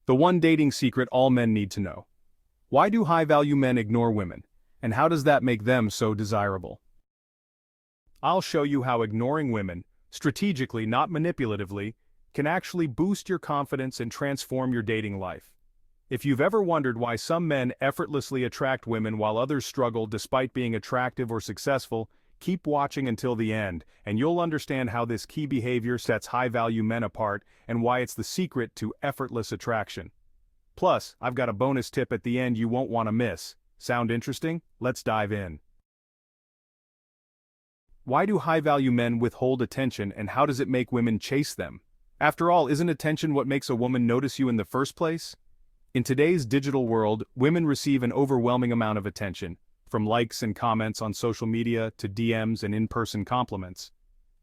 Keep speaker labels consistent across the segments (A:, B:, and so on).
A: The one dating secret all men need to know. Why do high-value men ignore women, and how does that make them so desirable? I'll show you how ignoring women, strategically not manipulatively, can actually boost your confidence and transform your dating life. If you've ever wondered why some men effortlessly attract women while others struggle despite being attractive or successful, keep watching until the end, and you'll understand how this key behavior sets high-value men apart and why it's the secret to effortless attraction. Plus, I've got a bonus tip at the end you won't want to miss. Sound interesting? Let's dive in. Why do high-value men withhold attention, and how does it make women chase them? After all, isn't attention what makes a woman notice you in the first place? In today's digital world, women receive an overwhelming amount of attention, from likes and comments on social media to DMs and in-person compliments.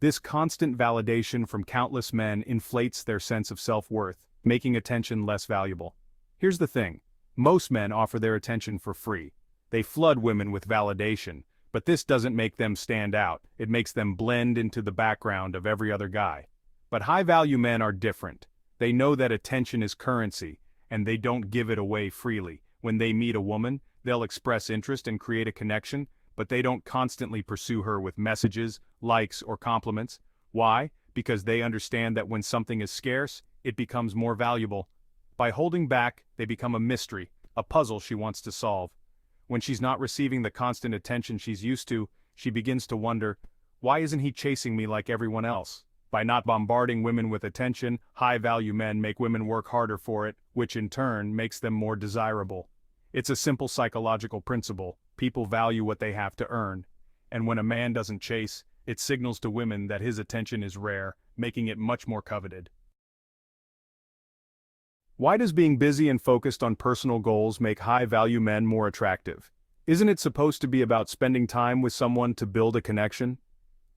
A: This constant validation from countless men inflates their sense of self-worth, making attention less valuable. Here's the thing. Most men offer their attention for free. They flood women with validation, but this doesn't make them stand out. It makes them blend into the background of every other guy. But high-value men are different. They know that attention is currency, and they don't give it away freely. When they meet a woman, they'll express interest and create a connection, but they don't constantly pursue her with messages, likes, or compliments. Why? Because they understand that when something is scarce, it becomes more valuable. By holding back, they become a mystery, a puzzle she wants to solve. When she's not receiving the constant attention she's used to, she begins to wonder, why isn't he chasing me like everyone else? By not bombarding women with attention, high-value men make women work harder for it, which in turn makes them more desirable. It's a simple psychological principle. People value what they have to earn. And when a man doesn't chase, it signals to women that his attention is rare, making it much more coveted. Why does being busy and focused on personal goals make high-value men more attractive? Isn't it supposed to be about spending time with someone to build a connection?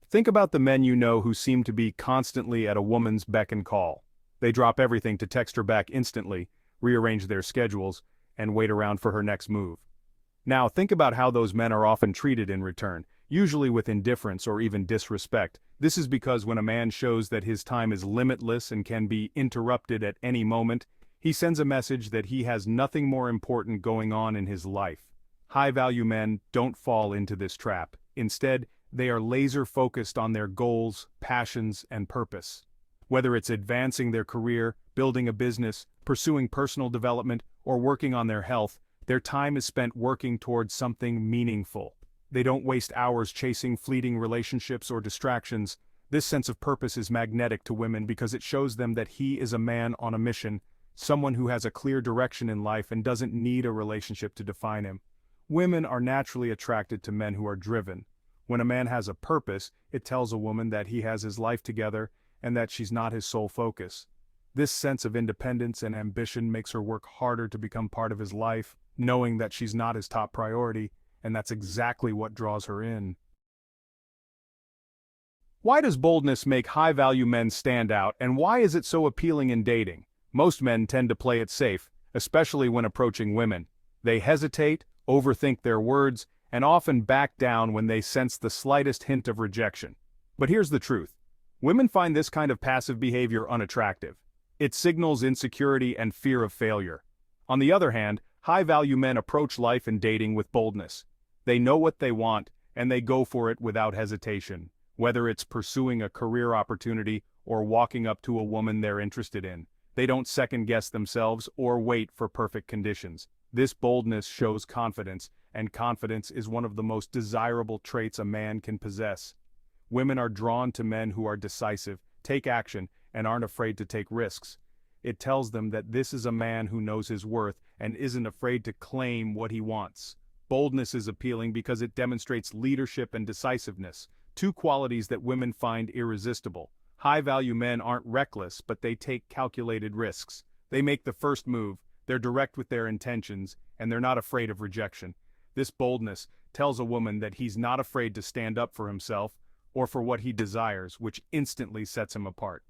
A: Think about the men you know who seem to be constantly at a woman's beck and call. They drop everything to text her back instantly, rearrange their schedules, and wait around for her next move. Now think about how those men are often treated in return, usually with indifference or even disrespect. This is because when a man shows that his time is limitless and can be interrupted at any moment, he sends a message that he has nothing more important going on in his life. High-value men don't fall into this trap. Instead, they are laser-focused on their goals, passions, and purpose. Whether it's advancing their career, building a business, pursuing personal development, or working on their health, their time is spent working towards something meaningful. They don't waste hours chasing fleeting relationships or distractions. This sense of purpose is magnetic to women because it shows them that he is a man on a mission, someone who has a clear direction in life and doesn't need a relationship to define him. Women are naturally attracted to men who are driven. When a man has a purpose, it tells a woman that he has his life together and that she's not his sole focus. This sense of independence and ambition makes her work harder to become part of his life, knowing that she's not his top priority, and that's exactly what draws her in. Why does boldness make high-value men stand out, and why is it so appealing in dating? Most men tend to play it safe, especially when approaching women. They hesitate, overthink their words, and often back down when they sense the slightest hint of rejection. But here's the truth. Women find this kind of passive behavior unattractive. It signals insecurity and fear of failure. On the other hand, high-value men approach life and dating with boldness. They know what they want, and they go for it without hesitation, whether it's pursuing a career opportunity or walking up to a woman they're interested in. They don't second-guess themselves or wait for perfect conditions. This boldness shows confidence, and confidence is one of the most desirable traits a man can possess. Women are drawn to men who are decisive, take action, and aren't afraid to take risks. It tells them that this is a man who knows his worth and isn't afraid to claim what he wants. Boldness is appealing because it demonstrates leadership and decisiveness, two qualities that women find irresistible. High-value men aren't reckless, but they take calculated risks. They make the first move, they're direct with their intentions, and they're not afraid of rejection. This boldness tells a woman that he's not afraid to stand up for himself or for what he desires, which instantly sets him apart.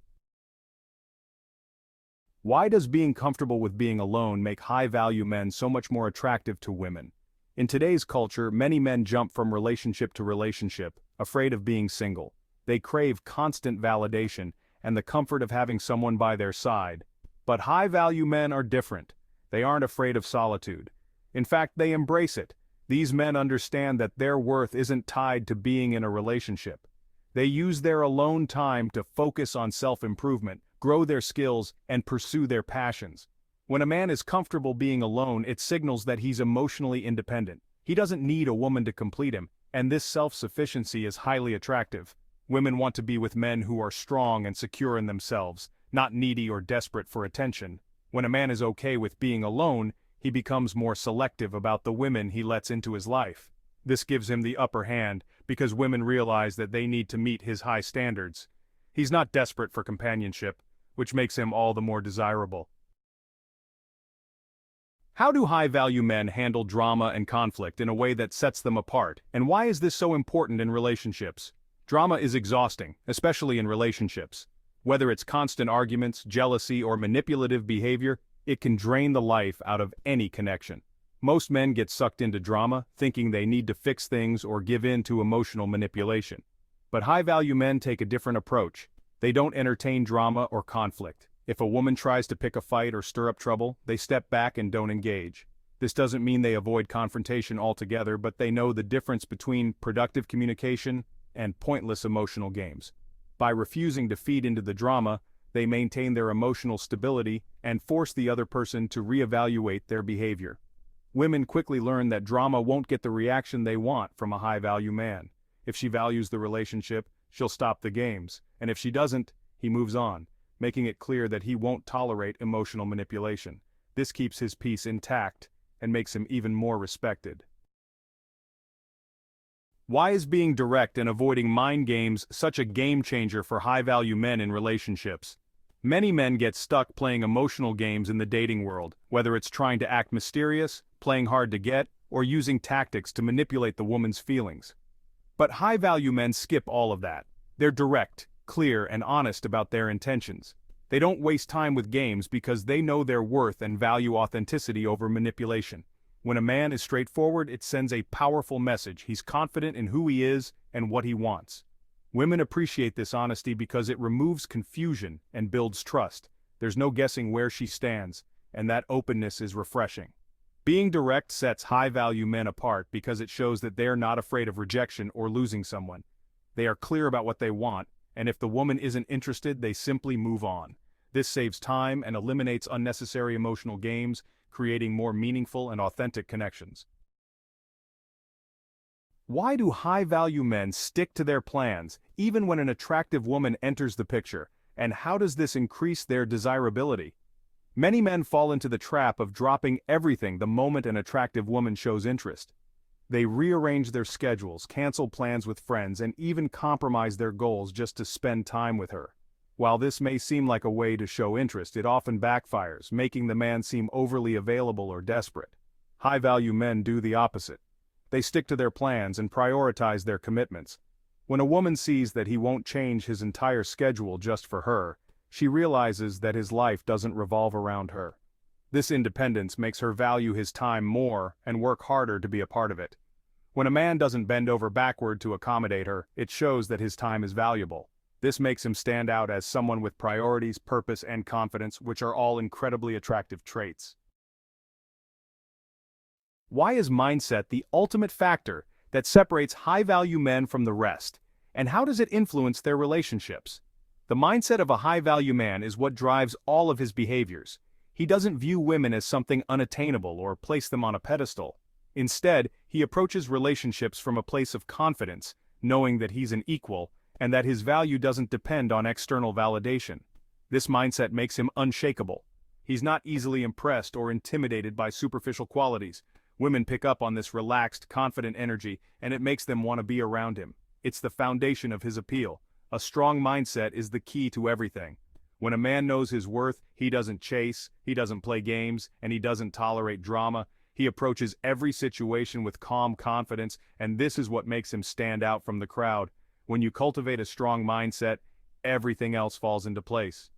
A: Why does being comfortable with being alone make high-value men so much more attractive to women? In today's culture, many men jump from relationship to relationship, afraid of being single. They crave constant validation and the comfort of having someone by their side. But high-value men are different. They aren't afraid of solitude. In fact, they embrace it. These men understand that their worth isn't tied to being in a relationship. They use their alone time to focus on self-improvement, grow their skills, and pursue their passions. When a man is comfortable being alone, it signals that he's emotionally independent. He doesn't need a woman to complete him, and this self-sufficiency is highly attractive. Women want to be with men who are strong and secure in themselves, not needy or desperate for attention. When a man is okay with being alone, he becomes more selective about the women he lets into his life. This gives him the upper hand, because women realize that they need to meet his high standards. He's not desperate for companionship, which makes him all the more desirable. How do high-value men handle drama and conflict in a way that sets them apart, and why is this so important in relationships? Drama is exhausting, especially in relationships. Whether it's constant arguments, jealousy, or manipulative behavior, it can drain the life out of any connection. Most men get sucked into drama, thinking they need to fix things or give in to emotional manipulation. But high-value men take a different approach. They don't entertain drama or conflict. If a woman tries to pick a fight or stir up trouble, they step back and don't engage. This doesn't mean they avoid confrontation altogether, but they know the difference between productive communication and pointless emotional games. By refusing to feed into the drama, they maintain their emotional stability and force the other person to reevaluate their behavior. Women quickly learn that drama won't get the reaction they want from a high-value man. If she values the relationship, she'll stop the games, and if she doesn't, he moves on, making it clear that he won't tolerate emotional manipulation. This keeps his peace intact and makes him even more respected. Why is being direct and avoiding mind games such a game-changer for high-value men in relationships? Many men get stuck playing emotional games in the dating world, whether it's trying to act mysterious, playing hard to get, or using tactics to manipulate the woman's feelings. But high-value men skip all of that. They're direct, clear, and honest about their intentions. They don't waste time with games because they know their worth and value authenticity over manipulation. When a man is straightforward, it sends a powerful message. He's confident in who he is and what he wants. Women appreciate this honesty because it removes confusion and builds trust. There's no guessing where she stands, and that openness is refreshing. Being direct sets high-value men apart because it shows that they're not afraid of rejection or losing someone. They are clear about what they want, and if the woman isn't interested, they simply move on. This saves time and eliminates unnecessary emotional games, creating more meaningful and authentic connections. Why do high-value men stick to their plans, even when an attractive woman enters the picture, and how does this increase their desirability? Many men fall into the trap of dropping everything the moment an attractive woman shows interest. They rearrange their schedules, cancel plans with friends, and even compromise their goals just to spend time with her. While this may seem like a way to show interest, it often backfires, making the man seem overly available or desperate. High-value men do the opposite. They stick to their plans and prioritize their commitments. When a woman sees that he won't change his entire schedule just for her, she realizes that his life doesn't revolve around her. This independence makes her value his time more and work harder to be a part of it. When a man doesn't bend over backward to accommodate her, it shows that his time is valuable. This makes him stand out as someone with priorities, purpose, and confidence, which are all incredibly attractive traits. Why is mindset the ultimate factor that separates high-value men from the rest, and how does it influence their relationships? The mindset of a high-value man is what drives all of his behaviors. He doesn't view women as something unattainable or place them on a pedestal. Instead, he approaches relationships from a place of confidence, knowing that he's an equal, and that his value doesn't depend on external validation. This mindset makes him unshakable. He's not easily impressed or intimidated by superficial qualities. Women pick up on this relaxed, confident energy, and it makes them want to be around him. It's the foundation of his appeal. A strong mindset is the key to everything. When a man knows his worth, he doesn't chase, he doesn't play games, and he doesn't tolerate drama. He approaches every situation with calm confidence, and this is what makes him stand out from the crowd. When you cultivate a strong mindset, everything else falls into place.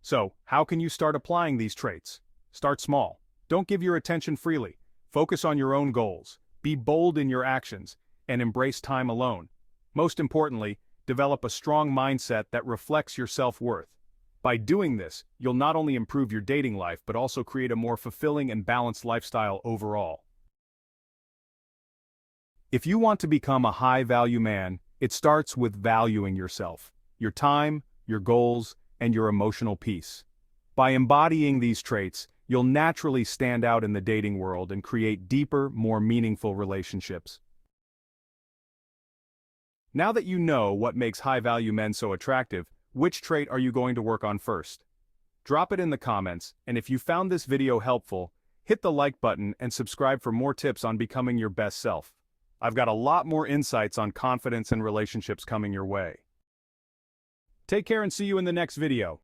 A: So, how can you start applying these traits? Start small. Don't give your attention freely. Focus on your own goals. Be bold in your actions, and embrace time alone. Most importantly, develop a strong mindset that reflects your self-worth. By doing this, you'll not only improve your dating life but also create a more fulfilling and balanced lifestyle overall. If you want to become a high-value man, it starts with valuing yourself, your time, your goals, and your emotional peace. By embodying these traits, you'll naturally stand out in the dating world and create deeper, more meaningful relationships. Now that you know what makes high-value men so attractive, which trait are you going to work on first? Drop it in the comments, and if you found this video helpful, hit the like button and subscribe for more tips on becoming your best self. I've got a lot more insights on confidence and relationships coming your way. Take care and see you in the next video.